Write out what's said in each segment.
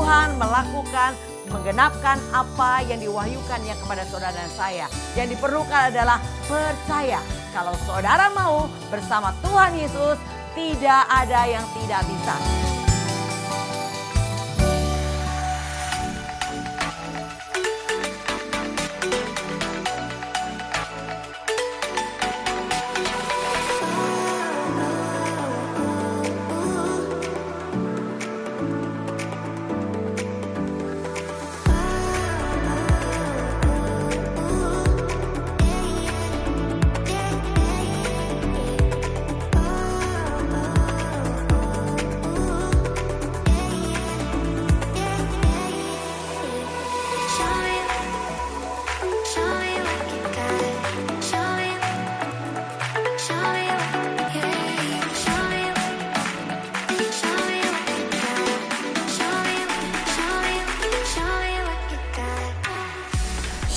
Tuhan melakukan, menggenapkan apa yang diwahyukannya kepada saudara dan saya. Yang diperlukan adalah percaya. Kalau saudara mau bersama Tuhan Yesus, tidak ada yang tidak bisa.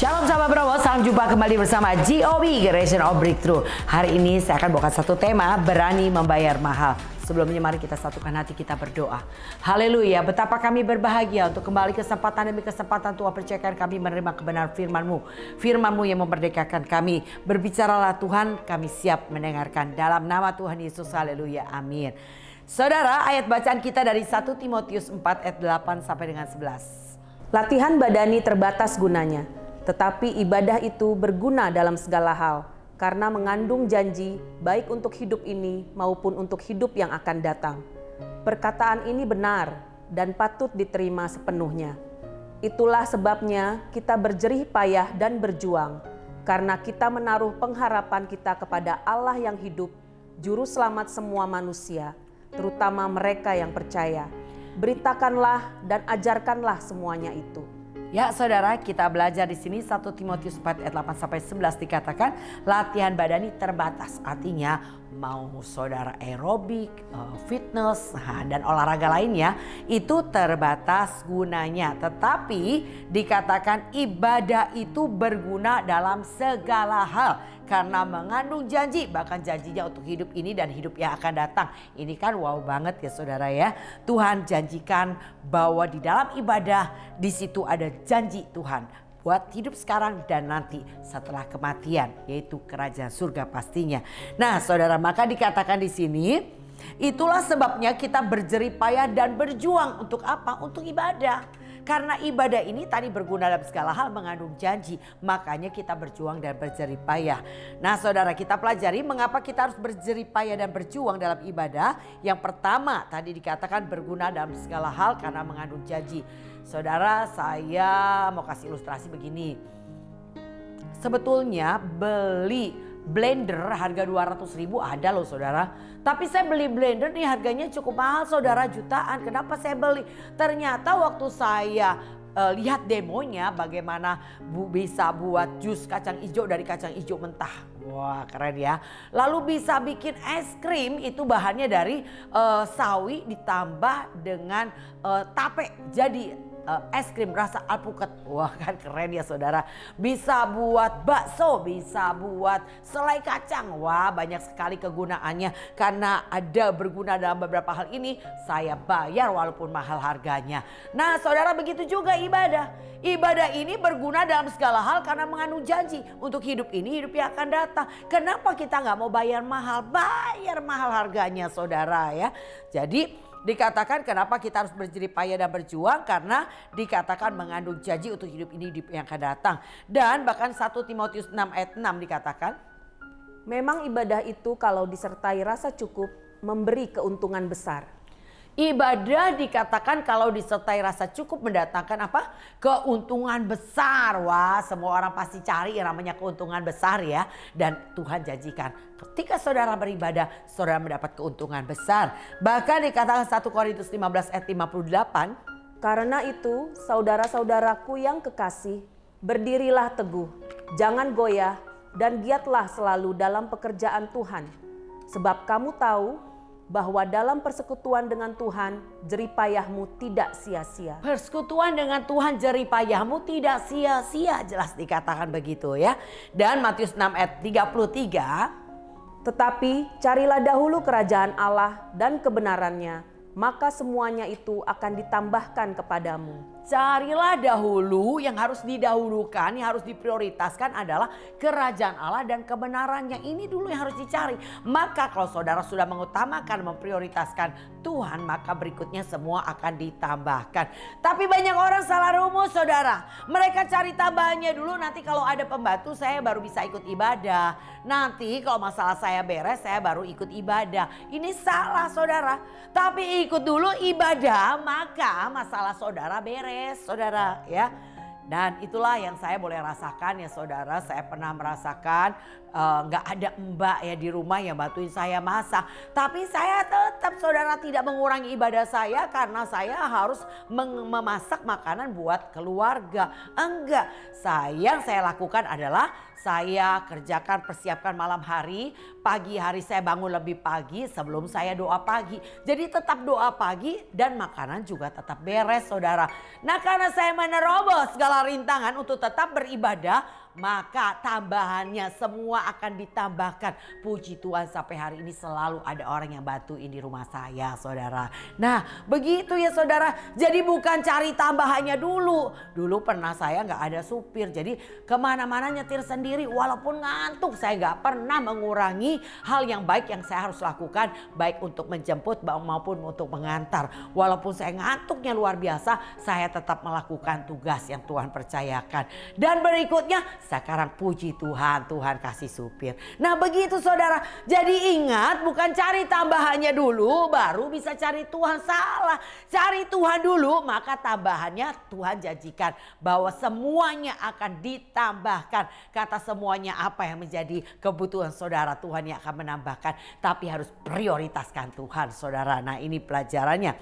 Shalom sahabat Bromo, salam jumpa kembali bersama GOB, Generation of Breakthrough. Hari ini saya akan bawakan satu tema, berani membayar mahal. Sebelumnya mari kita satukan hati, kita berdoa. Haleluya, betapa kami berbahagia untuk kembali kesempatan demi kesempatan Tuhan percayakan kami menerima kebenaran firman-Mu. Firman-Mu yang memerdekakan kami. Berbicaralah Tuhan, kami siap mendengarkan. Dalam nama Tuhan Yesus, haleluya, amin. Saudara, ayat bacaan kita dari 1 Timotius 4 ayat 8 sampai dengan 11. Latihan badani terbatas gunanya, tetapi ibadah itu berguna dalam segala hal, karena mengandung janji baik untuk hidup ini maupun untuk hidup yang akan datang. Perkataan ini benar dan patut diterima sepenuhnya. Itulah sebabnya kita berjerih payah dan berjuang, karena kita menaruh pengharapan kita kepada Allah yang hidup, Juru Selamat semua manusia, terutama mereka yang percaya. Beritakanlah dan ajarkanlah semuanya itu. Ya saudara, kita belajar di sini 1 Timotius 4 ayat 8 sampai 11 dikatakan latihan badani terbatas. Artinya mau saudara aerobik, fitness dan olahraga lainnya itu terbatas gunanya. Tetapi dikatakan ibadah itu berguna dalam segala hal. Karena mengandung janji, bahkan janjinya untuk hidup ini dan hidup yang akan datang. Ini kan wow banget ya saudara ya. Tuhan janjikan bahwa di dalam ibadah di situ ada janji Tuhan buat hidup sekarang dan nanti setelah kematian, yaitu kerajaan surga pastinya. Nah saudara, maka dikatakan di sini itulah sebabnya kita berjerih payah dan berjuang untuk apa? Untuk ibadah. Karena ibadah ini tadi berguna dalam segala hal, mengandung janji. Makanya kita berjuang dan berjerih payah. Nah saudara, kita pelajari mengapa kita harus berjerih payah dan berjuang dalam ibadah. Yang pertama tadi dikatakan berguna dalam segala hal karena mengandung janji. Saudara, saya mau kasih ilustrasi begini. Sebetulnya beli blender harga 200.000 ada loh saudara. Tapi saya beli blender nih harganya cukup mahal saudara, jutaan. Kenapa saya beli? Ternyata waktu saya lihat demonya bagaimana bisa buat jus kacang hijau dari kacang hijau mentah. Wah keren ya. Lalu bisa bikin es krim, itu bahannya dari sawi ditambah dengan tape. Jadi es krim rasa alpukat. Wah kan keren ya saudara. Bisa buat bakso, bisa buat selai kacang. Wah banyak sekali kegunaannya. Karena ada berguna dalam beberapa hal ini, saya bayar walaupun mahal harganya. Nah saudara, begitu juga ibadah. Ibadah ini berguna dalam segala hal karena mengandung janji untuk hidup ini, hidup yang akan datang. Kenapa kita nggak mau bayar mahal? Bayar mahal harganya saudara ya. Jadi dikatakan kenapa kita harus berjerih payah dan berjuang, karena dikatakan mengandung janji untuk hidup ini, hidup yang akan datang. Dan bahkan 1 Timotius 6 ayat 6 dikatakan, memang ibadah itu kalau disertai rasa cukup memberi keuntungan besar. Ibadah dikatakan kalau disertai rasa cukup mendatangkan apa? Keuntungan besar. Wah, semua orang pasti cari yang namanya keuntungan besar ya. Dan Tuhan janjikan ketika saudara beribadah, saudara mendapat keuntungan besar. Bahkan dikatakan 1 Korintus 15 ayat 58. Karena itu saudara-saudaraku yang kekasih, berdirilah teguh, jangan goyah dan giatlah selalu dalam pekerjaan Tuhan. Sebab kamu tahu bahwa dalam persekutuan dengan Tuhan, jerih payahmu tidak sia-sia. Persekutuan dengan Tuhan, jerih payahmu tidak sia-sia. Jelas dikatakan begitu ya. Dan Matius 6 ayat 33. Tetapi carilah dahulu kerajaan Allah dan kebenarannya, maka semuanya itu akan ditambahkan kepadamu. Carilah dahulu, yang harus didahulukan, yang harus diprioritaskan adalah kerajaan Allah dan kebenarannya. Ini dulu yang harus dicari. Maka kalau saudara sudah mengutamakan, memprioritaskan Tuhan, maka berikutnya semua akan ditambahkan. Tapi banyak orang salah rumus saudara. Mereka cari tambahannya dulu, nanti kalau ada pembantu saya baru bisa ikut ibadah. Nanti kalau masalah saya beres saya baru ikut ibadah. Ini salah saudara. Tapi ikut dulu ibadah, maka masalah saudara beres saudara ya. Dan itulah yang saya boleh rasakan ya saudara. Saya pernah merasakan nggak ada mbak ya di rumah yang bantuin saya masak. Tapi saya tetap saudara tidak mengurangi ibadah saya karena saya harus memasak makanan buat keluarga. Enggak, yang saya lakukan adalah saya kerjakan, persiapkan malam hari. Pagi hari saya bangun lebih pagi sebelum saya doa pagi. Jadi tetap doa pagi dan makanan juga tetap beres saudara. Nah karena saya menerobos segala rintangan untuk tetap beribadah, maka tambahannya semua akan ditambahkan. Puji Tuhan sampai hari ini selalu ada orang yang bantuin di rumah saya saudara. Nah begitu ya saudara. Jadi bukan cari tambahannya dulu. Dulu pernah saya nggak ada supir. Jadi kemana-mana nyetir sendiri. Walaupun ngantuk saya nggak pernah mengurangi hal yang baik yang saya harus lakukan. Baik untuk menjemput maupun untuk mengantar. Walaupun saya ngantuknya luar biasa. Saya tetap melakukan tugas yang Tuhan percayakan. Dan berikutnya sekarang puji Tuhan, Tuhan kasih supir. Nah begitu saudara. Jadi ingat, bukan cari tambahannya dulu baru bisa cari Tuhan. Salah. Cari Tuhan dulu maka tambahannya Tuhan janjikan bahwa semuanya akan ditambahkan. Kata semuanya apa yang menjadi kebutuhan saudara, Tuhan yang akan menambahkan. Tapi harus prioritaskan Tuhan saudara. Nah ini pelajarannya.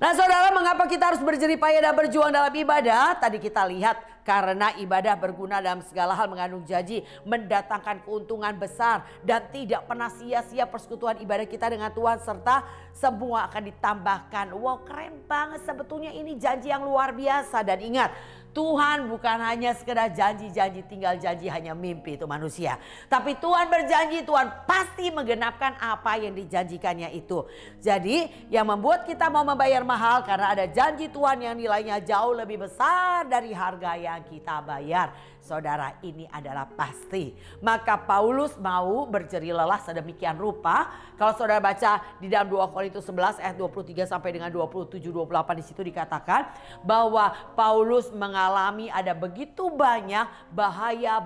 Nah saudara, mengapa kita harus berjerih payah dan berjuang dalam ibadah? Tadi kita lihat karena ibadah berguna dalam segala hal, mengandung janji, mendatangkan keuntungan besar dan tidak pernah sia-sia persekutuan ibadah kita dengan Tuhan, serta semua akan ditambahkan. Wow, keren banget sebetulnya, ini janji yang luar biasa. Dan ingat, Tuhan bukan hanya sekedar janji-janji, tinggal janji hanya mimpi itu manusia. Tapi Tuhan berjanji, Tuhan pasti menggenapkan apa yang dijanjikannya itu. Jadi yang membuat kita mau membayar mahal karena ada janji Tuhan yang nilainya jauh lebih besar dari harga yang kita bayar. Saudara, ini adalah pasti. Maka Paulus mau berjerih lelah sedemikian rupa. Kalau saudara baca di dalam 2 Korintus 11 ayat 23 sampai dengan 27-28 di situ dikatakan bahwa Paulus mengalami ada begitu banyak bahaya.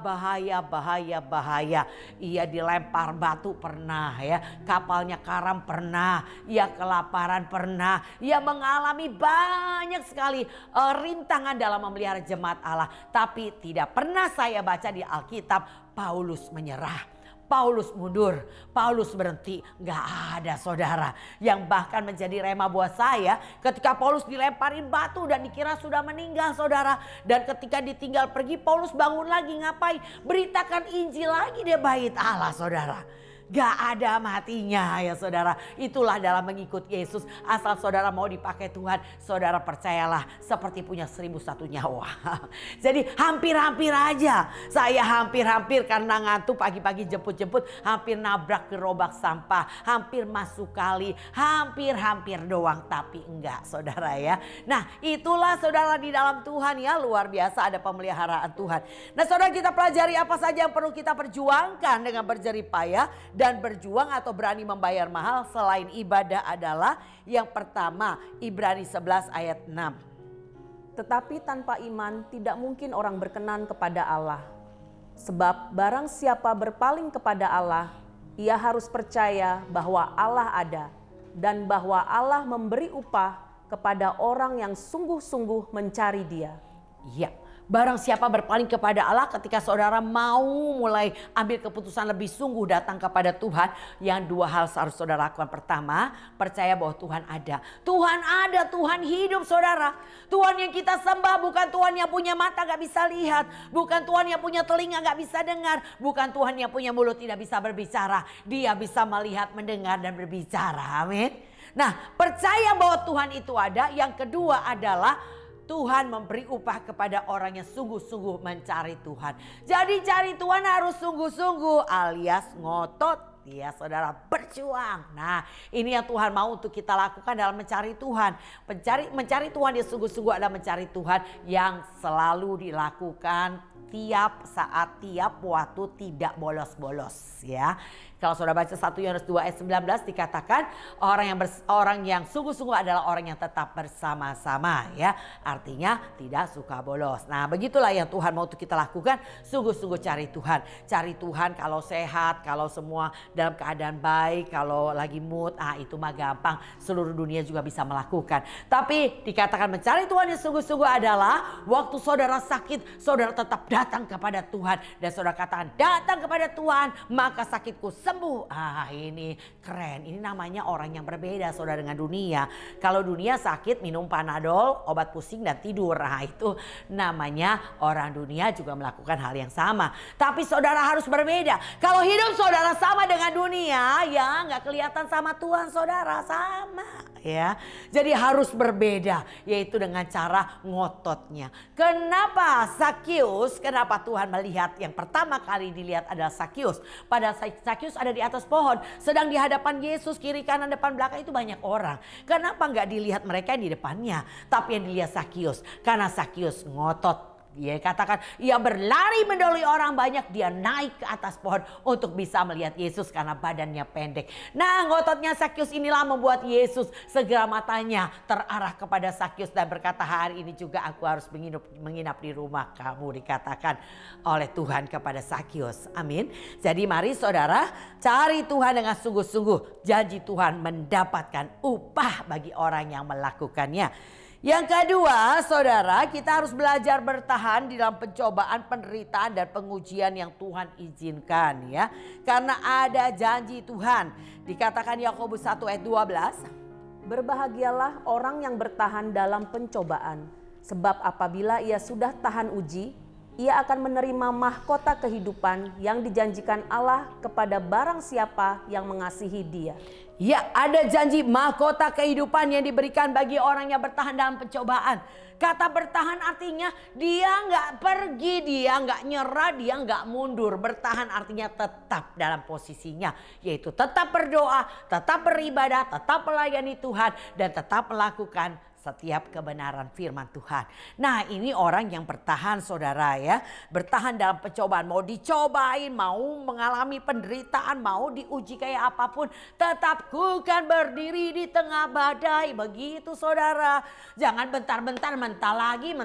Ia dilempar batu pernah ya, kapalnya karam pernah, ia kelaparan pernah, ia mengalami banyak sekali rintangan dalam memelihara jemaat Allah. Tapi tidak pernah saya baca di Alkitab Paulus menyerah, Paulus mundur, Paulus berhenti. Gak ada saudara. Yang bahkan menjadi rema buat saya ketika Paulus dilemparin batu dan dikira sudah meninggal saudara. Dan ketika ditinggal pergi, Paulus bangun lagi. Ngapain? Beritakan Injil lagi di bait Allah saudara. Gak ada matinya ya saudara. Itulah dalam mengikut Yesus. Asal saudara mau dipakai Tuhan, saudara percayalah seperti punya 1001 nyawa. Jadi hampir-hampir aja. Saya hampir-hampir karena ngantuk pagi-pagi jemput-jemput, hampir nabrak gerobak sampah, hampir masuk kali, hampir-hampir doang. Tapi enggak saudara ya. Nah itulah saudara di dalam Tuhan ya, luar biasa ada pemeliharaan Tuhan. Nah saudara, kita pelajari apa saja yang perlu kita perjuangkan dengan berjerih payah dan berjuang atau berani membayar mahal selain ibadah adalah yang pertama, Ibrani 11 ayat 6. Tetapi tanpa iman tidak mungkin orang berkenan kepada Allah. Sebab barang siapa berpaling kepada Allah, ia harus percaya bahwa Allah ada dan bahwa Allah memberi upah kepada orang yang sungguh-sungguh mencari Dia. Ya. Barang siapa berpaling kepada Allah, ketika saudara mau mulai ambil keputusan lebih sungguh datang kepada Tuhan, yang dua hal harus saudara lakukan. Pertama, percaya bahwa Tuhan ada. Tuhan ada, Tuhan hidup saudara. Tuhan yang kita sembah bukan Tuhan yang punya mata gak bisa lihat. Bukan Tuhan yang punya telinga gak bisa dengar. Bukan Tuhan yang punya mulut tidak bisa berbicara. Dia bisa melihat, mendengar dan berbicara. Amin. Nah, percaya bahwa Tuhan itu ada. Yang kedua adalah Tuhan memberi upah kepada orang yang sungguh-sungguh mencari Tuhan. Jadi cari Tuhan harus sungguh-sungguh alias ngotot. Ya saudara, berjuang. Nah ini yang Tuhan mau untuk kita lakukan dalam mencari Tuhan. Mencari Tuhan yang sungguh-sungguh adalah mencari Tuhan yang selalu dilakukan tiap saat, tiap waktu, tidak bolos-bolos ya. Kalau saudara baca 1 Yohanes 2 ayat 19 dikatakan orang yang sungguh-sungguh adalah orang yang tetap bersama-sama ya. Artinya tidak suka bolos. Nah begitulah yang Tuhan mau untuk kita lakukan. Sungguh-sungguh cari Tuhan. Cari Tuhan kalau sehat, kalau semua dalam keadaan baik, kalau lagi mood, itu mah gampang. Seluruh dunia juga bisa melakukan. Tapi dikatakan mencari Tuhan yang sungguh-sungguh adalah waktu saudara sakit, saudara tetap datang kepada Tuhan. Dan saudara katakan datang kepada Tuhan maka sakitku sembuh. Ini keren. Ini namanya orang yang berbeda saudara dengan dunia. Kalau dunia sakit minum Panadol, obat pusing dan tidur. Itu namanya orang dunia juga melakukan hal yang sama. Tapi saudara harus berbeda. Kalau hidup saudara sama dengan dunia ya nggak kelihatan sama Tuhan saudara. Sama ya. Jadi harus berbeda. Yaitu dengan cara ngototnya. Kenapa Sakius? Kenapa Tuhan melihat yang pertama kali dilihat adalah Sakius? Padahal Sakius ada di atas pohon. Sedang di hadapan Yesus kiri kanan depan belakang itu banyak orang. Kenapa nggak dilihat mereka yang di depannya? Tapi yang dilihat Sakius. Karena Sakius ngotot. Dia katakan ia berlari mendahului orang banyak. Dia naik ke atas pohon untuk bisa melihat Yesus karena badannya pendek. Nah ngototnya Sakius inilah membuat Yesus segera matanya terarah kepada Sakius dan berkata hari ini juga aku harus menginap di rumah kamu, dikatakan oleh Tuhan kepada Sakius. Amin. Jadi mari saudara cari Tuhan dengan sungguh-sungguh. Janji Tuhan mendapatkan upah bagi orang yang melakukannya. Yang kedua, saudara, kita harus belajar bertahan di dalam pencobaan, penderitaan dan pengujian yang Tuhan izinkan ya. Karena ada janji Tuhan. Dikatakan Yakobus 1 ayat 12. Berbahagialah orang yang bertahan dalam pencobaan, sebab apabila ia sudah tahan uji, ia akan menerima mahkota kehidupan yang dijanjikan Allah kepada barang siapa yang mengasihi Dia. Ya, ada janji mahkota kehidupan yang diberikan bagi orang yang bertahan dalam pencobaan. Kata bertahan artinya dia nggak pergi, dia nggak nyerah, dia nggak mundur. Bertahan artinya tetap dalam posisinya, yaitu tetap berdoa, tetap beribadah, tetap melayani Tuhan, dan tetap melakukan setiap kebenaran firman Tuhan. Nah ini orang yang bertahan saudara ya. Bertahan dalam pencobaan. Mau dicobain, mau mengalami penderitaan, mau diuji kayak apapun. Tetap kukan berdiri di tengah badai. Begitu saudara. Jangan bentar-bentar mental lagi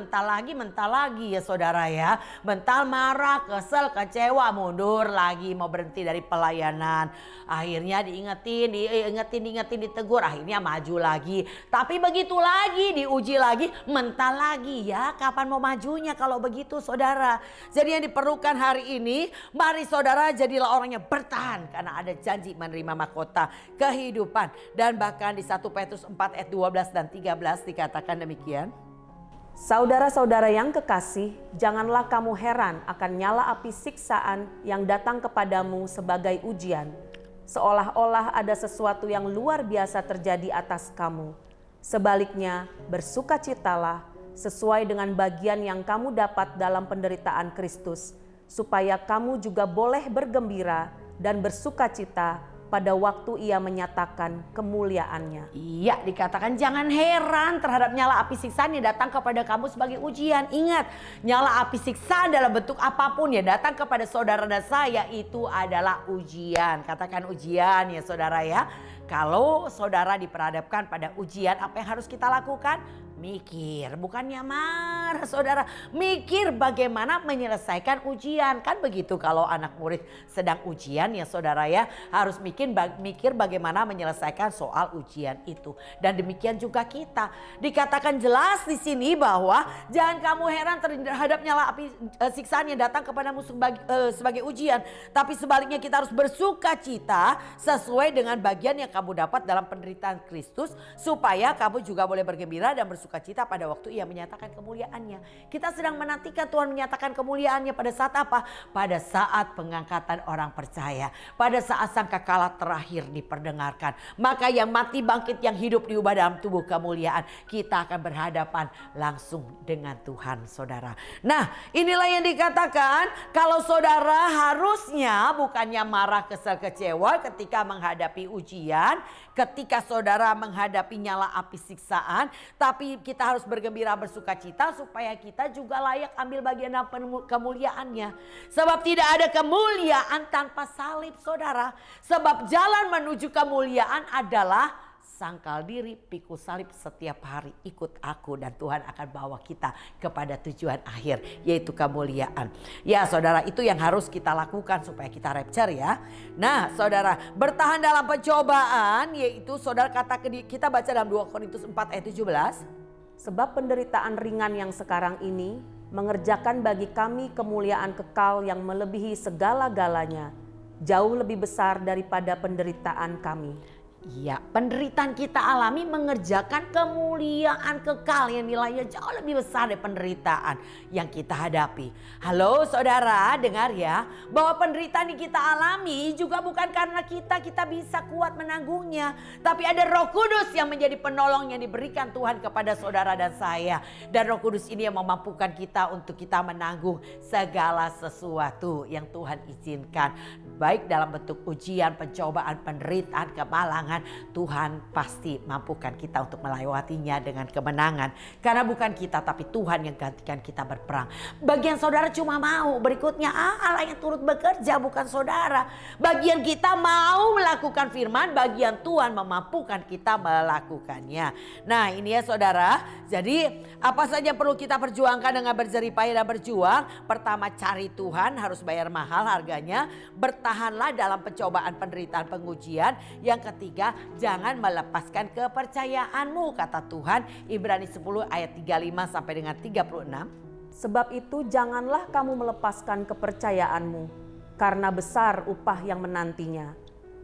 ya saudara ya. Bentar marah, kesel, kecewa, mundur lagi. Mau berhenti dari pelayanan. Akhirnya diingetin, ditegur. Akhirnya maju lagi. Tapi begitu lagi. Diuji lagi, mental lagi ya. Kapan mau majunya kalau begitu saudara? Jadi yang diperlukan hari ini, mari saudara jadilah orang yang bertahan. Karena ada janji menerima mahkota kehidupan. Dan bahkan di 1 Petrus 4 ayat 12 dan 13 dikatakan demikian. Saudara-saudara yang kekasih, janganlah kamu heran akan nyala api siksaan yang datang kepadamu sebagai ujian. Seolah-olah ada sesuatu yang luar biasa terjadi atas kamu. Sebaliknya, bersukacitalah sesuai dengan bagian yang kamu dapat dalam penderitaan Kristus, supaya kamu juga boleh bergembira dan bersukacita pada waktu Ia menyatakan kemuliaannya. Iya, dikatakan jangan heran terhadap nyala api siksaan yang datang kepada kamu sebagai ujian. Ingat, nyala api siksaan dalam bentuk apapun yang datang kepada saudara dan saya itu adalah ujian. Katakan ujian ya saudara ya. Kalau saudara diperhadapkan pada ujian, apa yang harus kita lakukan? Mikir, bukannya marah saudara. Mikir bagaimana menyelesaikan ujian. Kan begitu kalau anak murid sedang ujian ya saudara ya. Harus mikir bagaimana menyelesaikan soal ujian itu. Dan demikian juga kita. Dikatakan jelas di sini bahwa jangan kamu heran terhadap nyala api siksaan yang datang kepadamu sebagai ujian. Tapi sebaliknya kita harus bersuka cita sesuai dengan bagian yang kamu dapat dalam penderitaan Kristus. Supaya kamu juga boleh bergembira dan bersuka bersukacita pada waktu ia menyatakan kemuliaannya. Kita sedang menantikan Tuhan menyatakan kemuliaannya pada saat apa? Pada saat pengangkatan orang percaya. Pada saat sangkakala terakhir diperdengarkan. Maka yang mati bangkit, yang hidup diubah dalam tubuh kemuliaan. Kita akan berhadapan langsung dengan Tuhan, saudara. Nah, inilah yang dikatakan kalau saudara harusnya bukannya marah, kesal, kecewa ketika menghadapi ujian. Ketika saudara menghadapi nyala api siksaan. Tapi kita harus bergembira, bersukacita supaya kita juga layak ambil bagian dalam kemuliaannya. Sebab tidak ada kemuliaan tanpa salib, saudara. Sebab jalan menuju kemuliaan adalah sangkal diri, pikul salib setiap hari. Ikut aku dan Tuhan akan bawa kita kepada tujuan akhir, yaitu kemuliaan. Ya saudara, itu yang harus kita lakukan supaya kita rapture ya. Nah saudara, bertahan dalam pencobaan, yaitu saudara kita baca dalam 2 Korintus 4 ayat 17. Sebab penderitaan ringan yang sekarang ini mengerjakan bagi kami kemuliaan kekal yang melebihi segala-galanya, jauh lebih besar daripada penderitaan kami. Ya, penderitaan kita alami mengerjakan kemuliaan kekal yang nilainya jauh lebih besar dari penderitaan yang kita hadapi. Halo saudara, dengar ya, bahwa penderitaan yang kita alami juga bukan karena kita bisa kuat menanggungnya. Tapi ada Roh Kudus yang menjadi penolong yang diberikan Tuhan kepada saudara dan saya. Dan Roh Kudus ini yang memampukan kita untuk kita menanggung segala sesuatu yang Tuhan izinkan. Baik dalam bentuk ujian, pencobaan, penderitaan, kemalangan. Tuhan pasti mampukan kita untuk melewatinya dengan kemenangan. Karena bukan kita tapi Tuhan yang gantikan kita berperang. Bagian saudara cuma mau, berikutnya Allah yang turut bekerja, bukan saudara. Bagian kita mau melakukan firman, bagian Tuhan memampukan kita melakukannya. Nah ini ya saudara, jadi apa saja perlu kita perjuangkan dengan berjerih payah dan berjuang. Pertama, cari Tuhan, harus bayar mahal harganya. Bertahanlah dalam pencobaan, penderitaan, pengujian. Yang ketiga, jangan melepaskan kepercayaanmu, kata Tuhan. Ibrani 10 ayat 35 sampai dengan 36. Sebab itu janganlah kamu melepaskan kepercayaanmu, karena besar upah yang menantinya.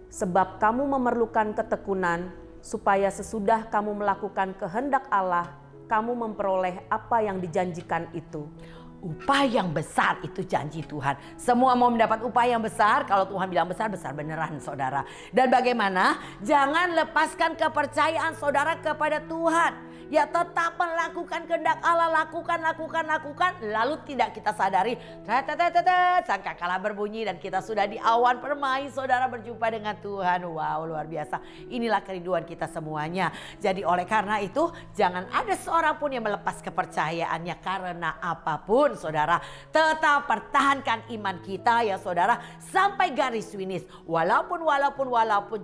Sebab kamu memerlukan ketekunan, supaya sesudah kamu melakukan kehendak Allah, kamu memperoleh apa yang dijanjikan itu. Upah yang besar itu janji Tuhan. Semua mau mendapat upah yang besar. Kalau Tuhan bilang besar, besar beneran saudara. Dan bagaimana? Jangan lepaskan kepercayaan saudara kepada Tuhan. Ya tetap melakukan kehendak Allah, lakukan. Lalu tidak kita sadari, sangkakala berbunyi dan kita sudah di awan permai, saudara berjumpa dengan Tuhan. Wow, luar biasa. Inilah kerinduan kita semuanya. Jadi oleh karena itu, jangan ada seorang pun yang melepas kepercayaannya karena apapun, saudara. Tetap pertahankan iman kita ya saudara sampai garis finish. Walaupun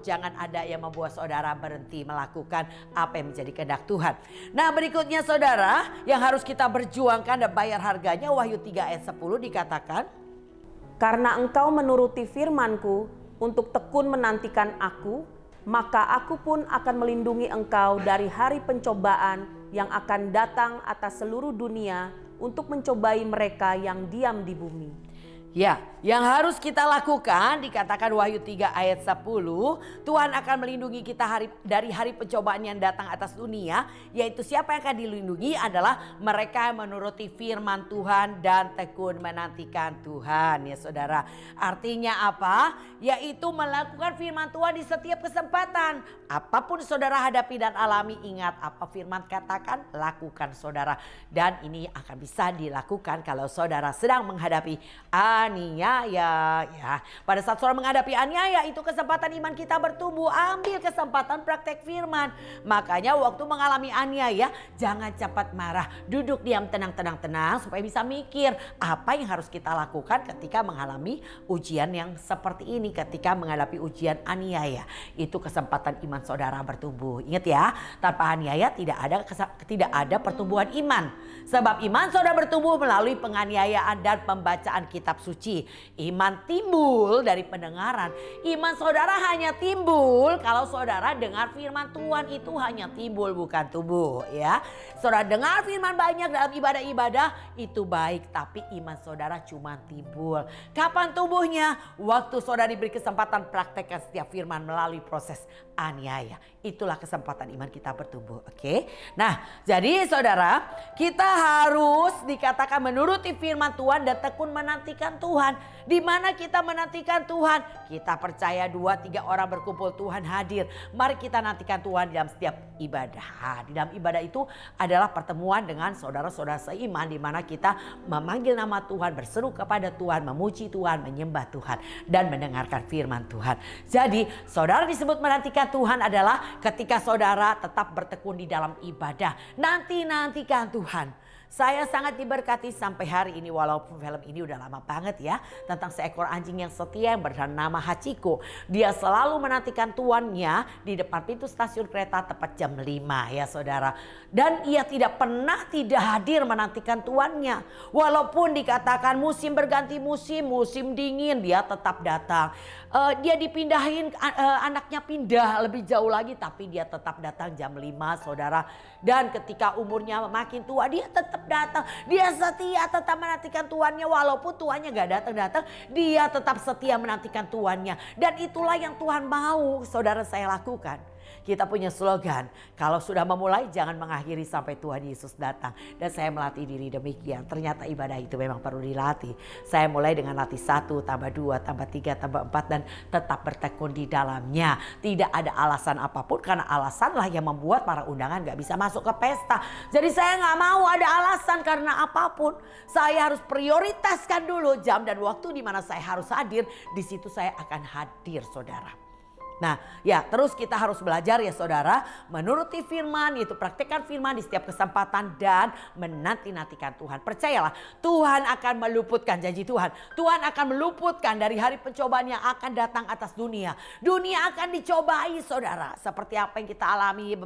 jangan ada yang membuat saudara berhenti melakukan apa yang menjadi kehendak Tuhan. Nah berikutnya saudara, yang harus kita berjuangkan dan bayar harganya, Wahyu 3 ayat 10 dikatakan. Karena engkau menuruti firman-Ku untuk tekun menantikan Aku, maka Aku pun akan melindungi engkau dari hari pencobaan yang akan datang atas seluruh dunia untuk mencobai mereka yang diam di bumi. Ya, yang harus kita lakukan dikatakan Wahyu 3 ayat 10, Tuhan akan melindungi kita dari hari pencobaan yang datang atas dunia, yaitu siapa yang akan dilindungi adalah mereka yang menuruti firman Tuhan dan tekun menantikan Tuhan ya saudara. Artinya apa? Yaitu melakukan firman Tuhan di setiap kesempatan. Apapun saudara hadapi dan alami, ingat apa firman katakan, lakukan saudara. Dan ini akan bisa dilakukan kalau saudara sedang menghadapi aniaya ya. Pada saat saudara menghadapi aniaya, itu kesempatan iman kita bertumbuh. Ambil kesempatan praktek firman. Makanya waktu mengalami aniaya, jangan cepat marah. Duduk diam, tenang supaya bisa mikir apa yang harus kita lakukan ketika mengalami ujian yang seperti ini. Ketika menghadapi ujian aniaya, itu kesempatan iman saudara bertumbuh. Ingat ya, tanpa aniaya tidak ada pertumbuhan iman. Sebab iman saudara bertumbuh melalui penganiayaan dan pembacaan kitab suci. suci. Iman timbul dari pendengaran. Iman saudara hanya timbul kalau saudara dengar firman Tuhan, itu hanya timbul bukan tumbuh ya. Saudara dengar firman banyak dalam ibadah-ibadah itu baik, tapi iman saudara cuma timbul. Kapan tumbuhnya? Waktu saudara diberi kesempatan praktekkan setiap firman melalui proses aniaya. Itulah kesempatan iman kita bertumbuh. Oke. Nah, jadi saudara, kita harus dikatakan menuruti firman Tuhan dan tekun menantikan Tuhan. Di mana kita menantikan Tuhan? Kita percaya 2-3 orang berkumpul, Tuhan hadir. Mari kita nantikan Tuhan dalam setiap ibadah. Di dalam ibadah itu adalah pertemuan dengan saudara-saudara seiman, di mana kita memanggil nama Tuhan, berseru kepada Tuhan, memuji Tuhan, menyembah Tuhan, dan mendengarkan firman Tuhan. Jadi saudara disebut menantikan Tuhan adalah ketika saudara tetap bertekun di dalam ibadah. Nantikan Tuhan. Saya sangat diberkati sampai hari ini, walaupun film ini udah lama banget ya, tentang seekor anjing yang setia yang bernama Hachiko. Dia selalu menantikan tuannya di depan pintu stasiun kereta tepat jam 5 ya saudara. Dan ia tidak pernah tidak hadir menantikan tuannya. Walaupun dikatakan musim berganti musim, musim dingin, dia tetap datang. Dia dipindahin, anaknya pindah lebih jauh lagi, tapi dia tetap datang jam 5 saudara. Dan ketika umurnya makin tua, dia tetap datang. Dia setia tetap menantikan tuannya, walaupun tuannya gak datang-datang, dia tetap setia menantikan tuannya. Dan itulah yang Tuhan mau saudara saya lakukan. Kita punya slogan, kalau sudah memulai jangan mengakhiri sampai Tuhan Yesus datang. Dan saya melatih diri demikian. Ternyata ibadah itu memang perlu dilatih. Saya mulai dengan latih 1, tambah 2, tambah 3, tambah 4, dan tetap bertekun di dalamnya. Tidak ada alasan apapun, karena alasanlah yang membuat para undangan gak bisa masuk ke pesta. Jadi saya gak mau ada alasan karena apapun. Saya harus prioritaskan dulu jam dan waktu di mana saya harus hadir. Di situ saya akan hadir saudara. Nah ya, terus kita harus belajar ya saudara, menuruti firman, yaitu praktekkan firman di setiap kesempatan dan menanti-nantikan Tuhan. Percayalah, Tuhan akan meluputkan janji Tuhan. Tuhan akan meluputkan dari hari pencobaan yang akan datang atas dunia. Dunia akan dicobai saudara, seperti apa yang kita alami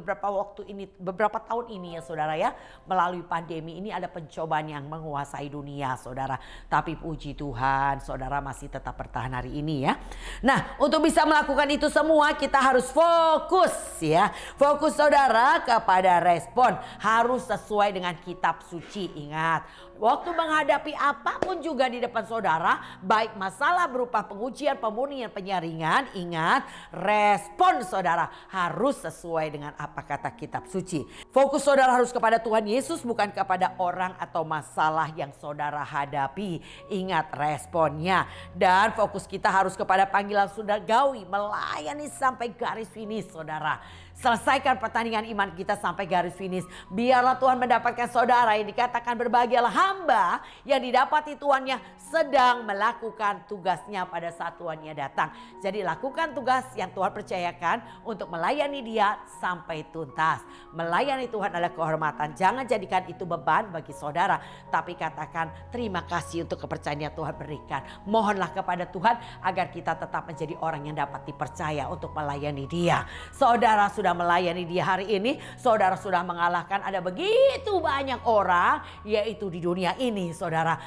beberapa tahun ini ya saudara ya. Melalui pandemi ini ada pencobaan yang menguasai dunia saudara. Tapi puji Tuhan, saudara masih tetap bertahan hari ini ya. Nah, untuk bisa melakukan itu semua kita harus fokus ya. Fokus saudara kepada respon. Harus sesuai dengan kitab suci. Ingat, waktu menghadapi apapun juga di depan saudara, baik masalah berupa pengujian, pemurnian, penyaringan, ingat respon saudara harus sesuai dengan apa kata kitab suci. Fokus saudara harus kepada Tuhan Yesus, bukan kepada orang atau masalah yang saudara hadapi. Ingat responnya. Dan fokus kita harus kepada panggilan surgawi, melayani sampai garis finish saudara. Selesaikan pertandingan iman kita sampai garis finish. Biarlah Tuhan mendapatkan saudara yang dikatakan berbahagialah hamba yang didapati tuannya sedang melakukan tugasnya pada saat tuannya datang. Jadi lakukan tugas yang Tuhan percayakan untuk melayani dia sampai tuntas. Melayani Tuhan adalah kehormatan. Jangan jadikan itu beban bagi saudara, tapi katakan terima kasih untuk kepercayaan yang Tuhan berikan. Mohonlah kepada Tuhan agar kita tetap menjadi orang yang dapat dipercaya untuk melayani dia. Saudara sudah melayani dia hari ini, saudara sudah mengalahkan ada begitu banyak orang, yaitu di dunia ini saudara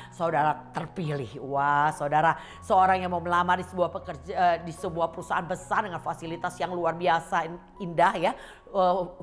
terpilih. Wah saudara, seorang yang mau melamar di sebuah perusahaan besar dengan fasilitas yang luar biasa indah ya,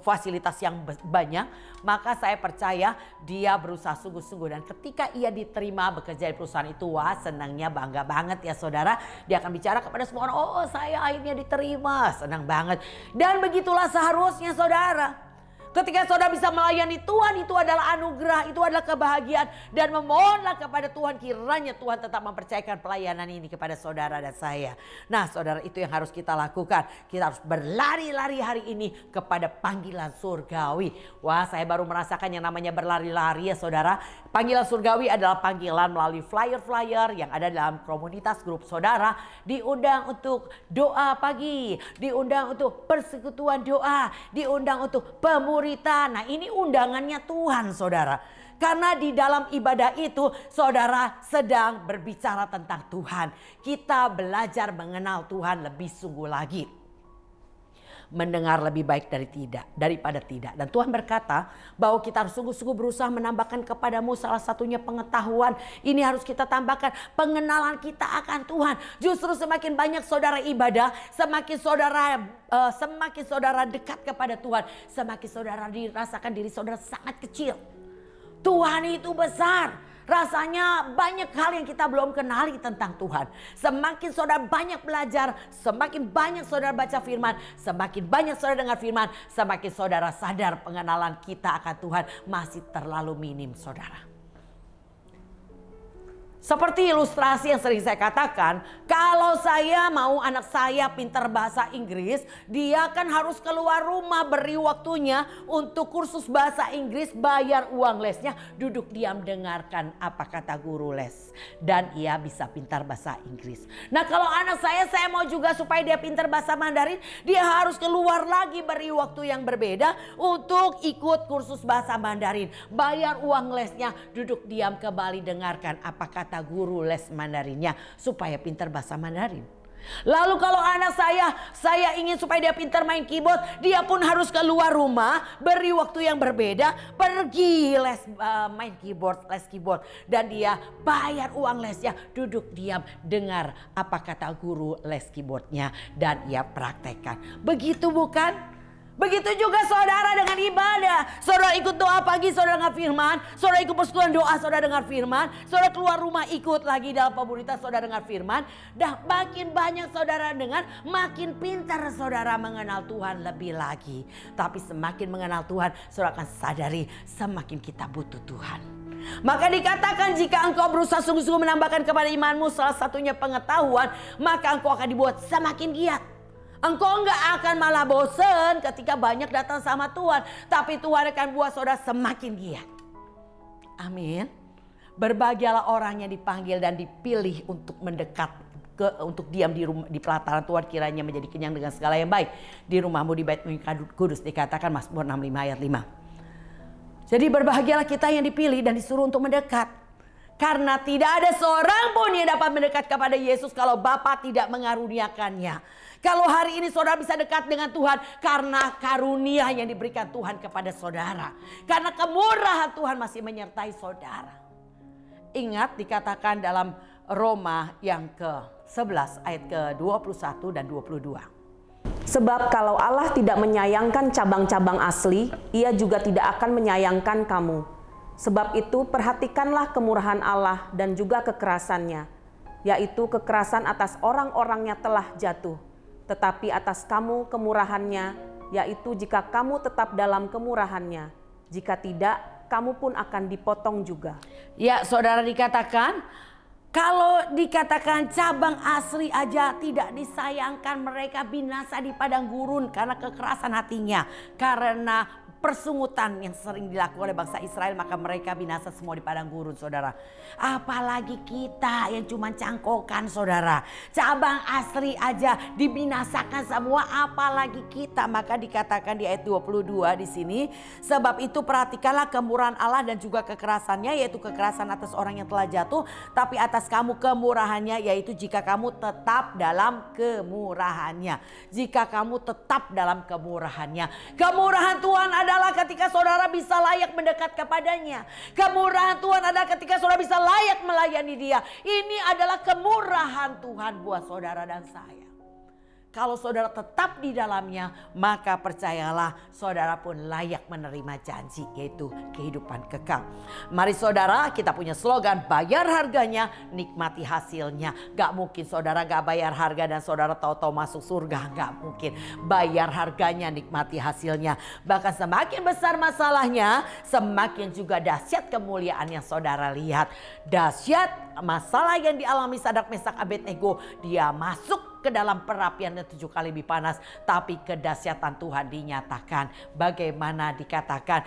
fasilitas yang banyak, maka saya percaya dia berusaha sungguh-sungguh, dan ketika ia diterima bekerja di perusahaan itu, wah senangnya, bangga banget ya saudara. Dia akan bicara kepada semua orang, oh saya akhirnya diterima, senang banget. Dan begitulah seharusnya saudara. Ketika saudara bisa melayani Tuhan, itu adalah anugerah, itu adalah kebahagiaan. Dan memohonlah kepada Tuhan, kiranya Tuhan tetap mempercayakan pelayanan ini kepada saudara dan saya. Nah saudara, itu yang harus kita lakukan. Kita harus berlari-lari hari ini kepada panggilan surgawi. Wah, saya baru merasakan yang namanya berlari-lari ya saudara. Panggilan surgawi adalah panggilan melalui flyer-flyer yang ada dalam komunitas grup saudara. Diundang untuk doa pagi, diundang untuk persekutuan doa, diundang untuk pemuritan. Nah ini undangannya Tuhan saudara. Karena di dalam ibadah itu saudara sedang berbicara tentang Tuhan. Kita belajar mengenal Tuhan lebih sungguh lagi. mendengar lebih baik daripada tidak. Dan Tuhan berkata bahwa kita harus sungguh-sungguh berusaha menambahkan kepadamu salah satunya pengetahuan. Ini harus kita tambahkan pengenalan kita akan Tuhan. Justru semakin banyak saudara ibadah, semakin saudara dekat kepada Tuhan, semakin saudara dirasakan diri saudara sangat kecil. Tuhan itu besar. Rasanya banyak hal yang kita belum kenali tentang Tuhan. Semakin saudara banyak belajar, semakin banyak saudara baca firman, semakin banyak saudara dengar firman, semakin saudara sadar pengenalan kita akan Tuhan masih terlalu minim, saudara. Seperti ilustrasi yang sering saya katakan, kalau saya mau anak saya pintar bahasa Inggris, dia kan harus keluar rumah, beri waktunya untuk kursus bahasa Inggris, bayar uang lesnya, duduk diam dengarkan apa kata guru les. Dan ia bisa pintar bahasa Inggris. Nah kalau anak saya mau juga supaya dia pintar bahasa Mandarin, dia harus keluar lagi beri waktu yang berbeda untuk ikut kursus bahasa Mandarin. Bayar uang lesnya, duduk diam kembali dengarkan apa kata guru les Mandarinnya supaya pintar bahasa Mandarin. Lalu kalau anak saya ingin supaya dia pintar main keyboard, dia pun harus keluar rumah, beri waktu yang berbeda, pergi les main keyboard, les keyboard, dan dia bayar uang lesnya, duduk diam dengar apa kata guru les keyboardnya dan ia praktekkan. Begitu bukan? Begitu juga saudara dengan ibadah. Saudara ikut doa pagi, saudara dengar firman. Saudara ikut persekutuan doa, saudara dengar firman. Saudara keluar rumah ikut lagi dalam komunitas, saudara dengar firman. Dah makin banyak saudara dengar, makin pintar saudara mengenal Tuhan lebih lagi. Tapi semakin mengenal Tuhan, saudara akan sadari semakin kita butuh Tuhan. Maka dikatakan jika engkau berusaha sungguh-sungguh menambahkan kepada imanmu salah satunya pengetahuan, maka engkau akan dibuat semakin giat. Engkau enggak akan malah bosan ketika banyak datang sama Tuhan. Tapi Tuhan akan buat saudara semakin giat. Amin. Berbahagialah orang yang dipanggil dan dipilih untuk mendekat untuk diam di pelataran Tuhan, kiranya menjadi kenyang dengan segala yang baik. Di rumahmu di Bait Kudus, dikatakan Mazmur 65 ayat 5. Jadi berbahagialah kita yang dipilih dan disuruh untuk mendekat. Karena tidak ada seorang pun yang dapat mendekat kepada Yesus kalau Bapa tidak mengaruniakannya. Kalau hari ini saudara bisa dekat dengan Tuhan karena karunia yang diberikan Tuhan kepada saudara. Karena kemurahan Tuhan masih menyertai saudara. Ingat dikatakan dalam Roma yang ke-11 ayat ke-21 dan 22. Sebab kalau Allah tidak menyayangkan cabang-cabang asli, Ia juga tidak akan menyayangkan kamu. Sebab itu perhatikanlah kemurahan Allah dan juga kekerasannya, yaitu kekerasan atas orang-orangnya telah jatuh. Tetapi atas kamu kemurahannya, yaitu jika kamu tetap dalam kemurahannya. Jika tidak, kamu pun akan dipotong juga. Ya saudara, dikatakan kalau dikatakan cabang asli aja tidak disayangkan, mereka binasa di padang gurun karena kekerasan hatinya. Karena persungutan yang sering dilakukan oleh bangsa Israel, maka mereka binasa semua di padang gurun, saudara. Apalagi kita yang cuma cangkokan, saudara. Cabang asli aja dibinasakan semua, apalagi kita. Maka dikatakan di ayat 22 di sini, sebab itu perhatikanlah kemurahan Allah dan juga kekerasannya, yaitu kekerasan atas orang yang telah jatuh, tapi atas kamu kemurahannya, yaitu jika kamu tetap dalam kemurahannya. Jika kamu tetap dalam kemurahannya. Kemurahan Tuhan adalah ketika saudara bisa layak mendekat kepadanya. Kemurahan Tuhan adalah ketika saudara bisa layak melayani Dia. Ini adalah kemurahan Tuhan buat saudara dan saya. Kalau saudara tetap di dalamnya, maka percayalah saudara pun layak menerima janji, yaitu kehidupan kekal. Mari saudara, kita punya slogan, bayar harganya, nikmati hasilnya. Gak mungkin saudara gak bayar harga dan saudara tahu-tahu masuk surga. Gak mungkin. Bayar harganya, nikmati hasilnya. Bahkan semakin besar masalahnya, semakin juga dahsyat kemuliaan yang saudara lihat. Dahsyat masalah yang dialami Sadrak, Mesak, Abednego, dia masuk ke dalam perapian yang 7 kali lebih panas, tapi kedahsyatan Tuhan dinyatakan. Bagaimana dikatakan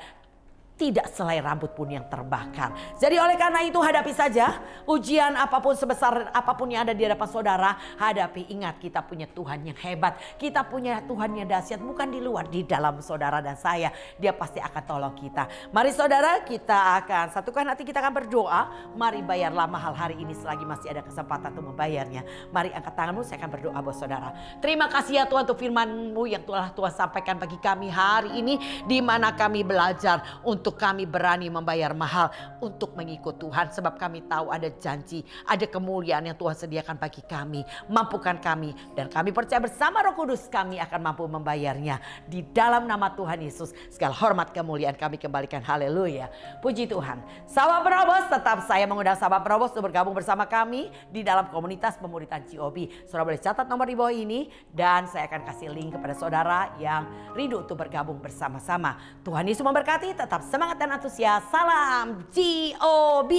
tidak selai rambut pun yang terbakar. Jadi oleh karena itu hadapi saja ujian apapun sebesar apapun yang ada di hadapan saudara. Hadapi, ingat kita punya Tuhan yang hebat. Kita punya Tuhan yang dahsyat, bukan di luar, di dalam saudara dan saya. Dia pasti akan tolong kita. Mari saudara, kita akan satukan hati, kita akan berdoa. Mari bayarlah mahal hari ini selagi masih ada kesempatan untuk membayarnya. Mari angkat tanganmu, saya akan berdoa buat saudara. Terima kasih ya Tuhan untuk firman-Mu yang telah Tuhan sampaikan bagi kami hari ini, di mana kami belajar untuk kami berani membayar mahal untuk mengikut Tuhan, sebab kami tahu ada janji, ada kemuliaan yang Tuhan sediakan bagi kami. Mampukan kami, dan kami percaya bersama Roh Kudus kami akan mampu membayarnya. Di dalam nama Tuhan Yesus, segala hormat kemuliaan kami kembalikan. Haleluya, puji Tuhan. Sahabat Penobos, tetap saya mengundang sahabat Penobos untuk bergabung bersama kami di dalam komunitas pemuritan GOB. Saudara boleh catat nomor di bawah ini, dan saya akan kasih link kepada saudara yang rindu untuk bergabung bersama-sama. Tuhan Yesus memberkati, tetap semangat dan antusias. Salam GOB.